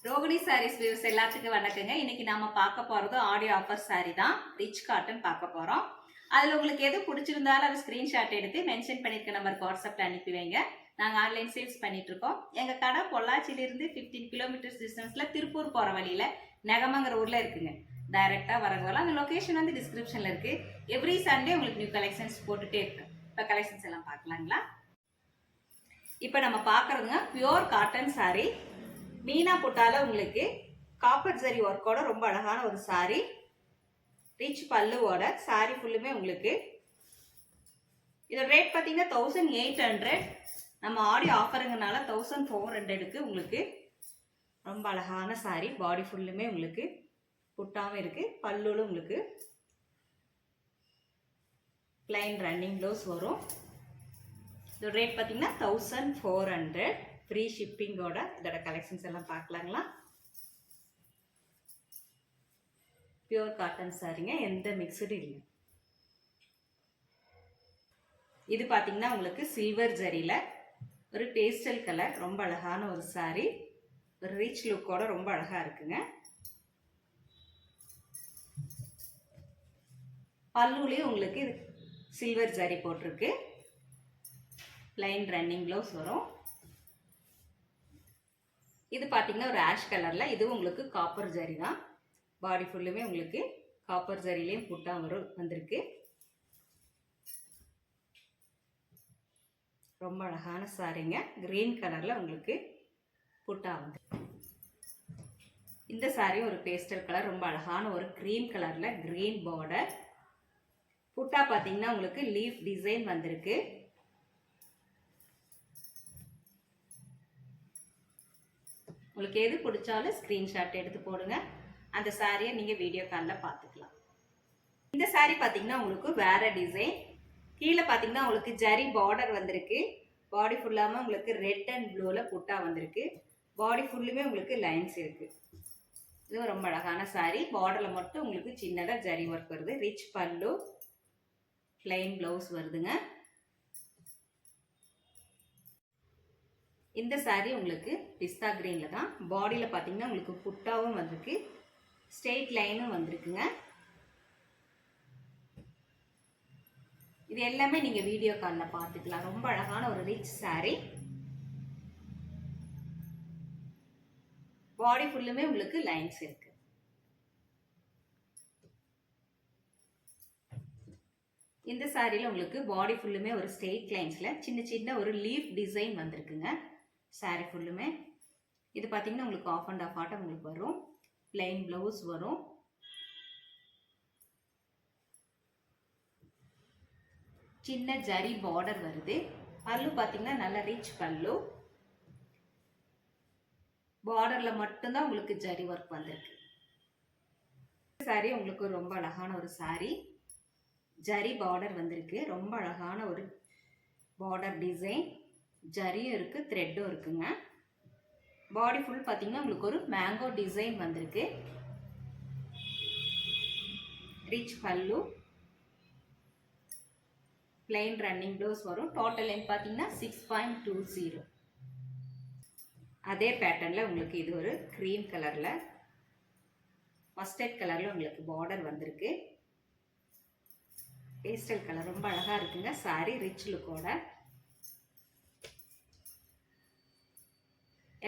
Rohini saris views எல்லாத்துக்கும் வணக்கங்க. இன்னைக்கு நாம பார்க்க போறது ஆடியோ ஆஃபர் சாரி தான். ரிச் காட்டன் பார்க்க போறோம். அதுல உங்களுக்கு எது பிடிச்சிருந்தாலும் அதை ஸ்கிரீன்ஷாட் எடுத்து மென்ஷன் பண்ணிருக்க நம்பருக்கு வாட்ஸ்அப்ல அனுப்பி வைங்க. நாங்க ஆன்லைன் சேல்ஸ் பண்ணிட்டு இருக்கோம். எங்க கடை பொள்ளாச்சியிலிருந்து 15 கிலோமீட்டர்ஸ் டிஸ்டன்ஸ்ல திருப்பூர் போற வழியில நெகமங்கிற ஊர்ல இருக்குங்க. டைரக்டா வரவங்களாம் அந்த லொகேஷன் வந்து டிஸ்கிரிப்ஷன்ல இருக்கு. எவ்ரி சண்டே உங்களுக்கு நியூ கலெக்ஷன்ஸ் போட்டுட்டே இருக்கு. இப்போ கலெக்ஷன்ஸ் எல்லாம் பார்க்கலாங்களா? இப்போ நம்ம பார்க்கறதுங்க பியூர் காட்டன் சாரி. மீனா புட்டால உங்களுக்கு காப்பர் ஜரி ஒர்க்கோட ரொம்ப அழகான ஒரு சாரி. ரிச் பல்லுவோட சாரி ஃபுல்லுமே உங்களுக்கு. இதோட ரேட் பார்த்தீங்கன்னா 1800. நம்ம ஆடியோ ஆஃபருங்கனால 1400க்கு உங்களுக்கு ரொம்ப அழகான சாரி. பாடி ஃபுல்லுமே உங்களுக்கு புட்டாவும் இருக்கு. பல்லுலும் உங்களுக்கு பிளைன் ரன்னிங் ப்ளவுஸ் வரும். இதோட ரேட் பார்த்தீங்கன்னா 1400. ஃப்ரீ ஷிப்பிங்கோட இதோட கலெக்ஷன்ஸ் எல்லாம் பார்க்கலாங்களா? பியூர் காட்டன் சாரிங்க, எந்த மிக்சடு இல்லை. இது பார்த்தீங்கன்னா உங்களுக்கு சில்வர் ஜரியில் ஒரு பேஸ்டல் கலர், ரொம்ப அழகான ஒரு சாரி. ஒரு ரிச் லுக்கோட ரொம்ப அழகாக இருக்குங்க. பல்லுலேயும் உங்களுக்கு சில்வர் ஜரி போட்டிருக்கு. ப்ளைன் ரன்னிங் ப்ளவுஸ் வரும். இது பார்த்தீங்கன்னா ஒரு ஆஷ் கலரில், இதுவும் உங்களுக்கு காப்பர் ஜரி தான். பாடி ஃபுல்லுமே உங்களுக்கு காப்பர் ஜரிலையும் புட்டா வந்திருக்கு. ரொம்ப அழகான சாரிங்க. கிரீன் கலரில் உங்களுக்கு புட்டா வந்து. இந்த சாரியும் ஒரு பேஸ்டல் கலர், ரொம்ப அழகான ஒரு க்ரீம் கலரில் கிரீன் பார்டர். புட்டா பார்த்தீங்கன்னா உங்களுக்கு லீஃப் டிசைன் வந்திருக்கு. உங்களுக்கு எது பிடிச்சாலும் ஸ்க்ரீன்ஷாட் எடுத்து போடுங்க. அந்த சாரியை நீங்கள் வீடியோ காலில் பார்த்துக்கலாம். இந்த சாரி பார்த்தீங்கன்னா உங்களுக்கு வேற டிசைன். கீழே பார்த்தீங்கன்னா உங்களுக்கு ஜரி பார்டர் வந்திருக்கு. பாடி ஃபுல்லாமல் உங்களுக்கு ரெட் அண்ட் ப்ளூவில் புட்டா வந்திருக்கு. பாடி ஃபுல்லுமே உங்களுக்கு லைன்ஸ் இருக்கு. இதுவும் ரொம்ப அழகான சாரி. பார்டரில் மட்டும் உங்களுக்கு சின்னதாக ஜரி ஒர்க் வருது. ரிச் பல்லு, பிளைன் ப்ளவுஸ் வருதுங்க. இந்த சாரி உங்களுக்கு பிஸ்தா கிரீன்ல தான். பாடியில் பார்த்தீங்கன்னா உங்களுக்கு புட்டாவும் வந்திருக்கு, ஸ்ட்ரெயிட் லைனும் வந்திருக்குங்க. இது எல்லாமே நீங்கள் வீடியோ காலில் பார்த்துக்கலாம். ரொம்ப அழகான ஒரு ரிச் சாரி. பாடி ஃபுல்லுமே உங்களுக்கு லைன்ஸ் இருக்கு. இந்த சாரியில் உங்களுக்கு பாடி ஃபுல்லுமே ஒரு ஸ்ட்ரெயிட் லைன்ஸில் சின்ன சின்ன ஒரு லீஃப் டிசைன் வந்திருக்குங்க. சாரி ஃபுல்லுமே இது பார்த்தீங்கன்னா உங்களுக்கு ஆஃப் அண்ட் ஆஃப் ஆட்டம் உங்களுக்கு வரும். பிளைன் ப்ளவுஸ் வரும். சின்ன ஜரி பார்டர் வருது. பல்லு பார்த்தீங்கன்னா நல்ல ரிச் பல்லு. பார்டரில் மட்டும்தான் உங்களுக்கு ஜரி ஒர்க் வந்திருக்கு. சாரி உங்களுக்கு ரொம்ப அழகான ஒரு சாரி. ஜரி பார்டர் வந்திருக்கு. ரொம்ப அழகான ஒரு பார்டர் டிசைன். ஜரியும் இருக்கு, த்ரெட்டும் இருக்குங்க. பாடி ஃபுல் பார்த்தீங்கன்னா உங்களுக்கு ஒரு மேங்கோ டிசைன் வந்திருக்கு. ரிச் பல்லு, பிளைன் ரன்னிங் ப்ளவுஸ் வரும். டோட்டல் லென்த் பார்த்தீங்கன்னா 6.20. அதே பேட்டர்னில் உங்களுக்கு இது ஒரு க்ரீம் கலரில் மஸ்டர்ட் கலரில் உங்களுக்கு பார்டர் வந்திருக்கு. பேஸ்டல் கலர் ரொம்ப அழகாக இருக்குங்க. சாரி ரிச் லுக்கோட.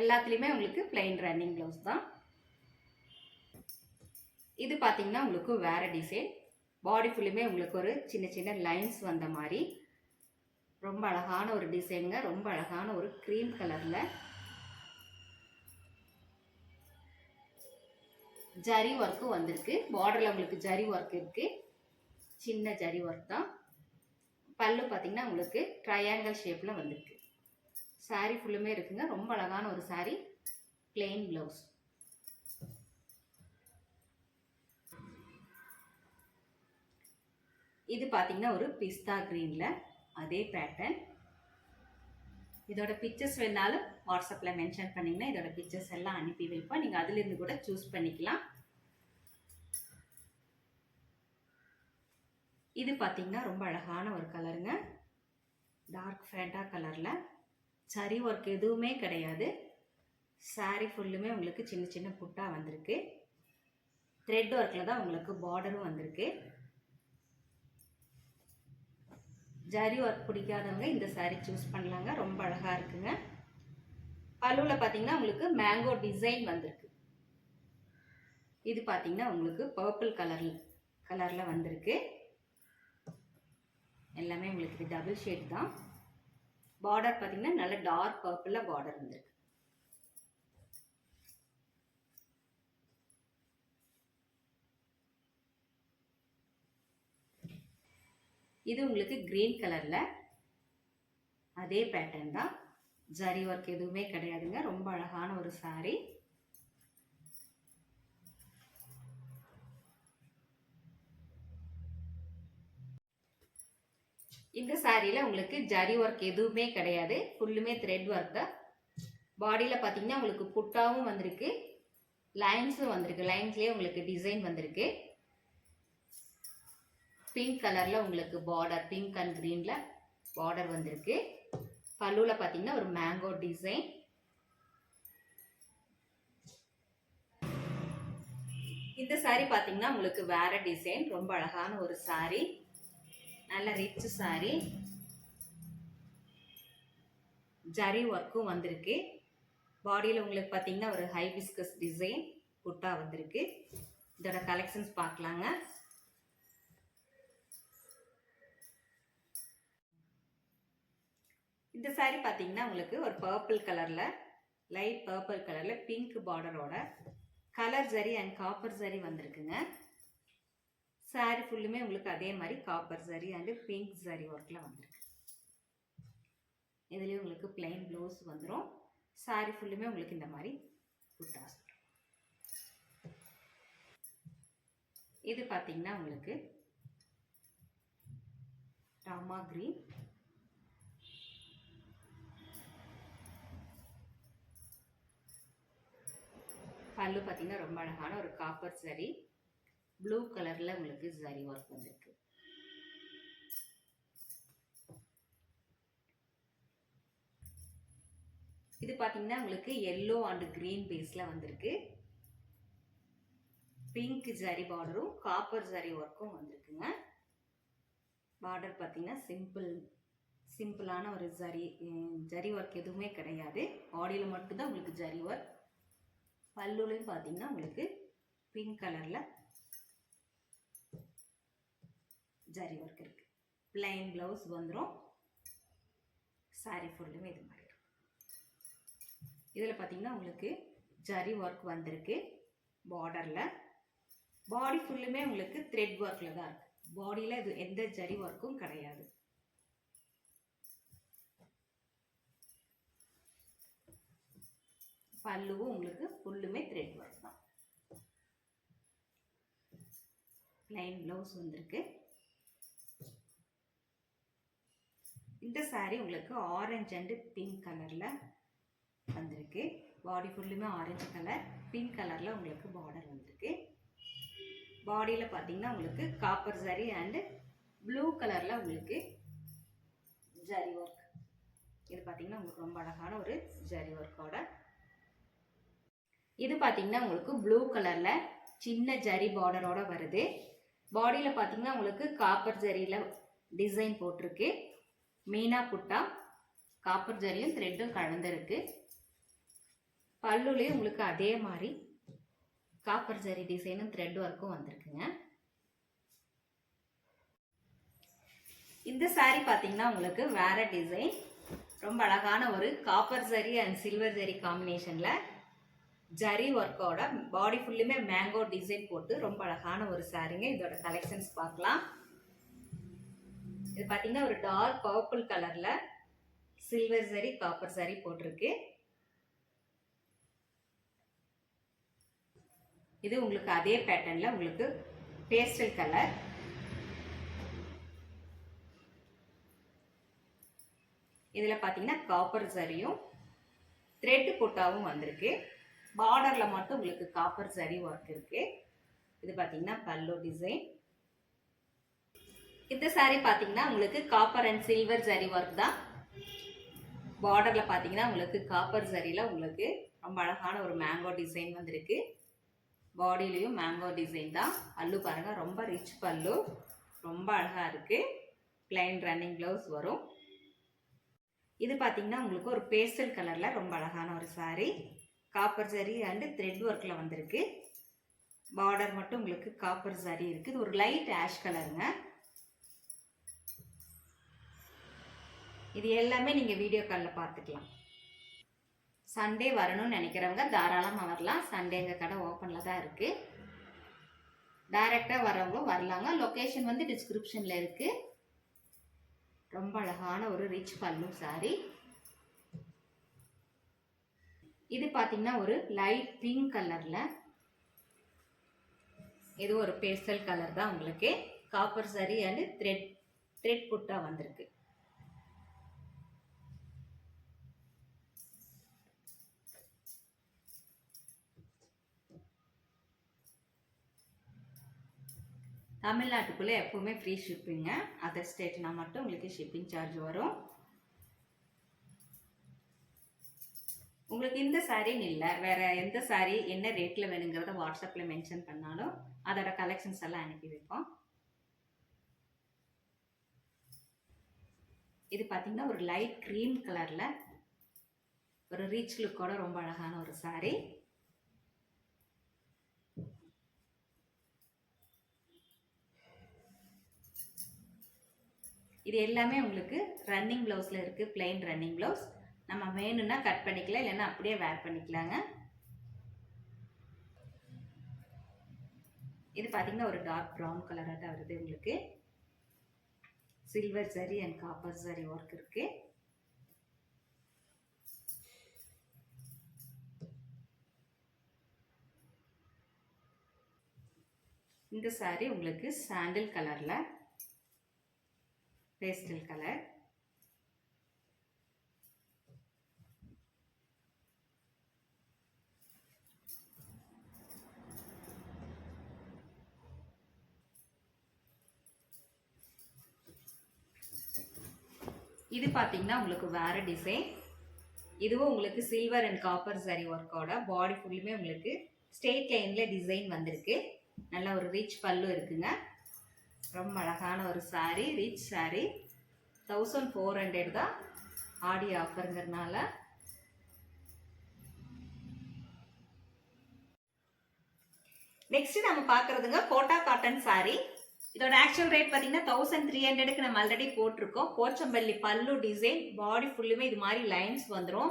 எல்லாத்துலேயுமே உங்களுக்கு பிளைன் ரன்னிங் ப்ளவுஸ் தான். இது பார்த்தீங்கன்னா உங்களுக்கு வேற டிசைன். பாடி ஃபுல்லுமே உங்களுக்கு ஒரு சின்ன சின்ன லைன்ஸ் வந்த மாதிரி ரொம்ப அழகான ஒரு டிசைனுங்க. ரொம்ப அழகான ஒரு க்ரீம் கலரில் ஜரி ஒர்க்கும் வந்திருக்கு. பார்டரில் உங்களுக்கு ஜரி ஒர்க் இருக்கு. சின்ன ஜரி ஒர்க் தான். பல்லு பார்த்தீங்கன்னா உங்களுக்கு ட்ரையாங்கிள் ஷேப்பில் வந்திருக்கு. சாரி ஃபுல்லுமே இருக்குங்க. ரொம்ப அழகான ஒரு சாரி. Plain blouse. இது பார்த்தீங்கன்னா ஒரு பிஸ்தா கிரீன்ல அதே பேட்டர்ன். இதோட பிக்சர்ஸ் வேணாலும் வாட்ஸ்அப்பில் மென்ஷன் பண்ணிங்கன்னா இதோட பிக்சர்ஸ் எல்லாம் அனுப்பி வைப்போம். நீங்கள் அதிலிருந்து கூட சூஸ் பண்ணிக்கலாம். இது பார்த்தீங்கன்னா ரொம்ப அழகான ஒரு கலருங்க. டார்க் ஃபேண்டா கலரில் ஜரி ஒர்க் எதுவுமே கிடையாது. சாரி ஃபுல்லுமே உங்களுக்கு சின்ன சின்ன புட்டா வந்திருக்கு. த்ரெட் ஒர்க்கில் தான் உங்களுக்கு பார்டரும் வந்திருக்கு. ஜரி ஒர்க் பிடிக்காதவங்க இந்த சாரி சூஸ் பண்ணலாங்க. ரொம்ப அழகாக இருக்குங்க. பல்லுவில் பார்த்தீங்கன்னா உங்களுக்கு மேங்கோ டிசைன் வந்திருக்கு. இது பார்த்தீங்கன்னா உங்களுக்கு பர்பிள் கலரில் வந்திருக்கு. எல்லாமே உங்களுக்கு இது டபுள் ஷேட் தான். பார்டர் பார்த்தீங்கன்னா நல்ல டார்க் பர்பிளில் பார்டர் வந்திருக்கு. இது உங்களுக்கு கிரீன் கலரில் அதே பேட்டர்ன் தான். ஜரி ஒர்க் எதுவுமே கிடையாதுங்க. ரொம்ப அழகான ஒரு சாரி. இந்த சாரியில் உங்களுக்கு ஜரி ஒர்க் எதுவுமே கிடையாது. ஃபுல்லுமே த்ரெட் ஒர்க் தான். பாடியில் பார்த்தீங்கன்னா உங்களுக்கு புட்டாவும் வந்திருக்கு, லைன்ஸும் வந்திருக்கு. லைன்ஸ்லேயே உங்களுக்கு டிசைன் வந்திருக்கு. பிங்க் கலரில் உங்களுக்கு பார்டர், பிங்க் அண்ட் க்ரீனில் பார்டர் வந்திருக்கு. பல்லுவில் பார்த்தீங்கன்னா ஒரு மேங்கோ டிசைன். இந்த சாரி பார்த்தீங்கன்னா உங்களுக்கு வேற டிசைன். ரொம்ப அழகான ஒரு சாரி, நல்ல ரிச் சாரி. ஜரி ஒர்க்கும் வந்திருக்கு. பாடியில் உங்களுக்கு பார்த்தீங்கன்னா ஒரு ஹைபிஸ்கஸ் டிசைன் புட்டா வந்திருக்கு. இதோட கலெக்ஷன்ஸ் பார்க்கலாங்க. இந்த சாரி பார்த்தீங்கன்னா உங்களுக்கு ஒரு பர்பிள் கலரில், லைட் பர்பிள் கலரில் பிங்க் பார்டரோட colour zari and copper zari வந்திருக்குங்க. சாரி ஃபுல்லுமே உங்களுக்கு அதே மாதிரி copper zari and pink zari ஒர்க்கில் வந்திருக்கு. இதுலேயும் உங்களுக்கு பிளைன் ப்ளவுஸ் வந்துடும். சாரி ஃபுல்லுமே உங்களுக்கு இந்த மாதிரி புட்டாஸ். இது பார்த்தீங்கன்னா உங்களுக்கு ராமா கிரீன். பல்லு பார்த்தீங்கன்னா ரொம்ப அழகான ஒரு காப்பர் ஜரி, ப்ளூ கலரில் உங்களுக்கு ஜரி ஒர்க் வந்திருக்கு. இது பார்த்தீங்கன்னா உங்களுக்கு எல்லோ அண்ட் கிரீன் பேஸில் வந்திருக்கு. பிங்க் ஜரி பார்டரும் காப்பர் ஜரி ஒர்க்கும் வந்திருக்குங்க. பார்டர் பார்த்தீங்கன்னா சிம்பிளான ஒரு ஜரி ஒர்க் எதுவுமே கிடையாது. பாடியில் மட்டும்தான் உங்களுக்கு ஜரி ஒர்க். பல்லுலையும் பார்த்தீங்கன்னா உங்களுக்கு பிங்க் கலரில் ஜரி ஒர்க் இருக்கு. பிளைன் பிளவுஸ் வந்துடும். சாரி ஃபுல்லுமே இது மாதிரி. இதில் பார்த்தீங்கன்னா உங்களுக்கு ஜரி ஒர்க் வந்திருக்கு பார்டரில். பாடி ஃபுல்லுமே உங்களுக்கு த்ரெட் ஒர்க்கில் தான் இருக்கு. பாடியில் இது எந்த ஜரி ஒர்க்கும் கிடையாது. பல்லுவும் உங்களுக்கு ஃபுல்லுமே த்ரெட் ஒர்க் தான். லைன் ப்ளவுஸ் வந்திருக்கு. இந்த சாரி உங்களுக்கு ஆரஞ்சு அண்டு பிங்க் கலரில் வந்திருக்கு. பாடி ஃபுல்லுமே ஆரஞ்சு கலர், பிங்க் கலரில் உங்களுக்கு பார்டர் வந்திருக்கு. பாடியில் பார்த்தீங்கன்னா உங்களுக்கு காப்பர் ஜரி அண்டு ப்ளூ கலரில் உங்களுக்கு ஜரி ஒர்க். இது பார்த்தீங்கன்னா உங்களுக்கு ரொம்ப அழகான ஒரு ஜரி ஒர்க்கோட. இது பார்த்தீங்கன்னா உங்களுக்கு ப்ளூ கலரில் சின்ன ஜரி பார்டரோட வருது. பாடியில் பார்த்தீங்கன்னா உங்களுக்கு காப்பர் ஜரியில் டிசைன் போட்டிருக்கு. மீனா புட்டா, காப்பர் ஜரியும் த்ரெட்டும் கலந்துருக்கு. பல்லுலேயும் உங்களுக்கு அதே மாதிரி காப்பர் ஜரி டிசைனும் த்ரெட் ஒர்க்கும் வந்திருக்குங்க. இந்த சாரி பார்த்தீங்கன்னா உங்களுக்கு வேற டிசைன். ரொம்ப அழகான ஒரு copper zari and silver zari காம்பினேஷனில் ஜரி ஒர்க்கோட பாடி ஃபுல்லுமே மேங்கோ டிசைன் போட்டு ரொம்ப அழகான ஒரு சாரிங்க. இதோட கலெக்ஷன்ஸ் பார்க்கலாம். இது பார்த்தீங்கன்னா ஒரு டார்க் பர்பிள் கலரில் சில்வர் ஜரி காப்பர் ஜரி போட்டிருக்கு. இது உங்களுக்கு அதே பேட்டர்னில் உங்களுக்கு பேஸ்டல் கலர். இதில் பார்த்தீங்கன்னா காப்பர் ஜரியும் த்ரெட் புட்டாவும் வந்திருக்கு. பார்டரில் மட்டும் உங்களுக்கு காப்பர் ஜரி ஒர்க் இருக்கு. இது பார்த்தீங்கன்னா பல்லு டிசைன். இந்த சாரி பார்த்தீங்கன்னா உங்களுக்கு copper and silver zari work தான். பார்டரில் பார்த்தீங்கன்னா உங்களுக்கு காப்பர் சரியில் உங்களுக்கு ரொம்ப அழகான ஒரு மேங்கோ டிசைன் வந்திருக்கு. பாடியிலையும் மேங்கோ டிசைன் தான். பல்லு பாருங்கள், ரொம்ப ரிச் பல்லு, ரொம்ப அழகாக இருக்குது. பிளைன் ரன்னிங் ப்ளவுஸ் வரும். இது பார்த்தீங்கன்னா உங்களுக்கு ஒரு பேஸ்டல் கலரில் ரொம்ப அழகான ஒரு சாரீ. காப்பர் சரி அண்டு த்ரெட் ஒர்க்கில் வந்திருக்கு. பார்டர் மட்டும் உங்களுக்கு காப்பர் சரி இருக்குது. இது ஒரு லைட் ஆஷ் கலருங்க. இது எல்லாமே நீங்கள் வீடியோ காலில் பார்த்துக்கலாம். சண்டே வரணும்னு நினைக்கிறவங்க தாராளமாக வரலாம். சண்டே எங்கள் கடை ஓப்பனில் தான் இருக்குது. டைரெக்டாக வரவங்களும் வரலாங்க. லொக்கேஷன் வந்து டிஸ்கிரிப்ஷனில் இருக்குது. ரொம்ப அழகான ஒரு ரிச் பல்லு சாரி. இது பார்த்தீங்கன்னா ஒரு லைட் பிங்க் கலரில், இது ஒரு பேஸ்டல் கலர் தான். உங்களுக்கு காப்பர் சரி அண்டு த்ரெட் புட்டா வந்திருக்கு. தமிழ்நாட்டுக்குள்ளே எப்போவுமே ஃப்ரீ ஷிப்பிங்க. அதர் ஸ்டேட்னா மட்டும் உங்களுக்கு ஷிப்பிங் சார்ஜ் வரும். உங்களுக்கு இந்த சாரின்னு இல்லை, வேறு எந்த சாரீ என்ன ரேட்டில் வேணுங்கிறத வாட்ஸ்அப்பில் மென்ஷன் பண்ணாலும் அதோட கலெக்ஷன்ஸ் எல்லாம் அனுப்பி வைப்போம். இது பார்த்தீங்கன்னா ஒரு லைட் க்ரீம் கலரில் ஒரு ரிச் லுக்கோட ரொம்ப அழகான ஒரு சாரீ. இது எல்லாமே உங்களுக்கு ரன்னிங் ப்ளவுஸில் இருக்குது. Plain running blouse. நம்ம வேணும்னா கட் பண்ணிக்கலாம், இல்லைன்னா அப்படியே வேர் பண்ணிக்கலாங்க. இது பார்த்தீங்கன்னா ஒரு டார்க் ப்ரௌன் கலராக வருது. உங்களுக்கு சில்வர் சரி அண்ட் காப்பர் சரி ஒர்க் இருக்குது. இந்த சாரி உங்களுக்கு சாண்டில் கலரில் பேஸ்டல் கலர். இது பார்த்தீங்கன்னா உங்களுக்கு வேற டிசைன். இதுவும் உங்களுக்கு சில்வர் அண்ட் காப்பர் சரி ஒர்க்கோட பாடி ஃபுல்லுமே உங்களுக்கு ஸ்ட்ரெயிட் லைன்ல டிசைன் வந்திருக்கு. நல்ல ஒரு ரிச் பல்லு இருக்குங்க. ரொம்ப அழகான ஒரு சாரீ, ரிச் சாரீ. 1400 தான் ஆடி ஆஃபருங்கிறதுனால. நெக்ஸ்ட் நம்ம பார்க்கறதுங்க கோட்டா காட்டன் சாரீ. இதோட ஆக்சுவல் ரேட் பார்த்தீங்கன்னா 1300க்கு நம்ம ஆல்ரெடி போட்டிருக்கோம். போச்சம்பள்ளி பல்லு டிசைன், பாடி ஃபுல்லுமே இது மாதிரி லைன்ஸ் வந்துடும்.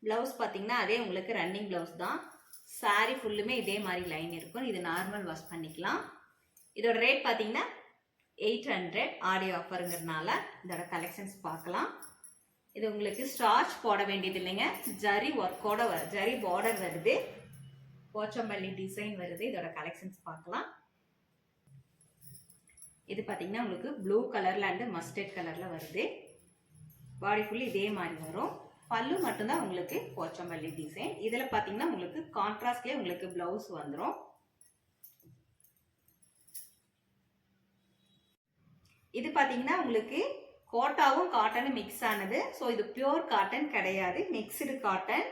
ப்ளவுஸ் பார்த்தீங்கன்னா அதே உங்களுக்கு ரன்னிங் ப்ளவுஸ் தான். சாரீ ஃபுல்லுமே இதே மாதிரி லைன் இருக்கும். இது நார்மல் வாஷ் பண்ணிக்கலாம். இதோட ரேட் பார்த்தீங்கன்னா 800 ஆடி ஆஃபருங்கிறதுனால. இதோட கலெக்ஷன்ஸ் பார்க்கலாம். இது உங்களுக்கு ஸ்டார்ச் போட வேண்டியது இல்லைங்க, ஜரி ஒர்க்கோட ஜரி பார்டர் வருது, போச்சம்பள்ளி டிசைன் வருது. இதோட கலெக்ஷன்ஸ் பார்க்கலாம். இது பார்த்தீங்கன்னா உங்களுக்கு ப்ளூ கலரில் அண்டு மஸ்டர்ட் கலரில் வருது. பாடி ஃபுல்லி இதே மாதிரி வரும். பல்லு மட்டும்தான் உங்களுக்கு போச்சம்பள்ளி டிசைன். இதில் பார்த்தீங்கன்னா உங்களுக்கு கான்ட்ராஸ்ட்லேயே உங்களுக்கு ப்ளவுஸ் வந்துடும். இது பார்த்தீங்கன்னா உங்களுக்கு கோட்டாவும் காட்டனும் மிக்ஸ் ஆனது. ஸோ இது பியூர் காட்டன் கிடையாது, மிக்ஸ்டு காட்டன்.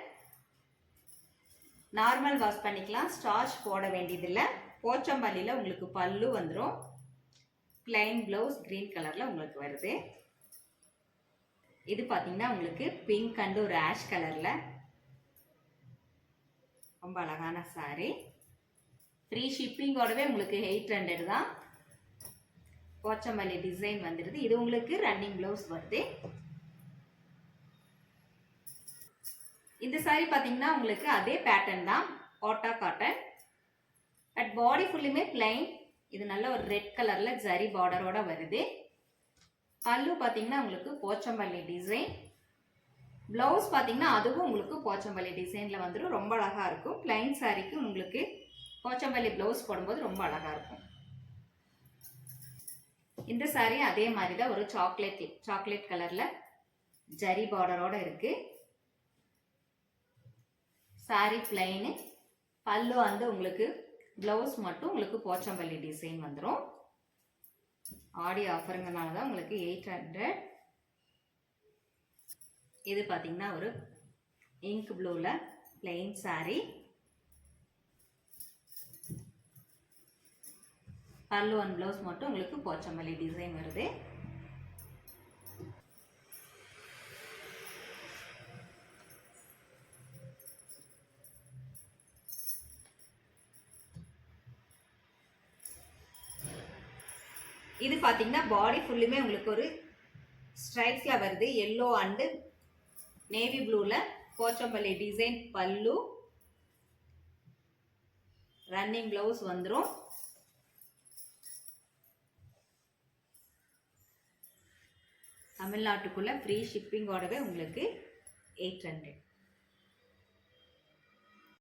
நார்மல் வாஷ் பண்ணிக்கலாம், ஸ்டார்ச் போட வேண்டியதில்லை. போச்சம்பள்ளியில் உங்களுக்கு பல்லு வந்துடும். பிளைன் ப்ளவுஸ் கிரீன் கலரில் உங்களுக்கு வருது. இது பார்த்தீங்கன்னா உங்களுக்கு பிங்க் அண்ட் ஒரு ஆஷ் கலரில் ரொம்ப அழகான சாரீ. ஃப்ரீ ஷிப்பிங்கோடவே உங்களுக்கு 800 தான். போச்சம்பள்ளி டிசைன் வந்துடுது. இது உங்களுக்கு ரன்னிங் ப்ளவுஸ் வருது. இந்த சாரீ பார்த்தீங்கன்னா உங்களுக்கு அதே பேட்டர்ன் தான், கோட்டா காட்டன். பட் பாடி ஃபுல்லுமே பிளைன். இது நல்ல ஒரு ரெட் கலரில் ஜரி பார்டரோட வருது. பல்லு பார்த்தீங்கன்னா உங்களுக்கு போச்சம்பள்ளி டிசைன். ப்ளவுஸ் பார்த்தீங்கன்னா அதுவும் உங்களுக்கு போச்சம்பள்ளி டிசைனில் வந்துடும். ரொம்ப அழகாக இருக்கும். பிளைன் சாரீக்கு உங்களுக்கு போச்சம்பள்ளி ப்ளவுஸ் போடும்போது ரொம்ப அழகாக இருக்கும். இந்த சாரீ அதே மாதிரி தான் ஒரு சாக்லேட் கலரில் ஜரி பார்டரோட இருக்கு. சாரீ பிளைனு. பல்லு வந்து உங்களுக்கு ப்ளவுஸ் மட்டும் உங்களுக்கு போச்சம்பள்ளி டிசைன் வந்துடும். ஆடி ஆஃபருங்கனால தான் உங்களுக்கு 800. இது பார்த்தீங்கன்னா ஒரு இங்க் ப்ளூவில் பிளெயின் saree. பல்லு அண்ட் ப்ளவுஸ் மட்டும் உங்களுக்கு போச்சம்பள்ளி டிசைன் வருது. இது பார்த்தீங்கன்னா பாடி ஃபுல்லுமே உங்களுக்கு ஒரு ஸ்ட்ரைப்ஸில் வருது. எல்லோ அண்டு நேவி ப்ளூவில் போச்சம்பள்ளி டிசைன் பல்லு, ரன்னிங் ப்ளவுஸ் வந்துடும். தமிழ்நாட்டுக்குள்ள ஃப்ரீ ஷிப்பிங்கோடவே உங்களுக்கு 800.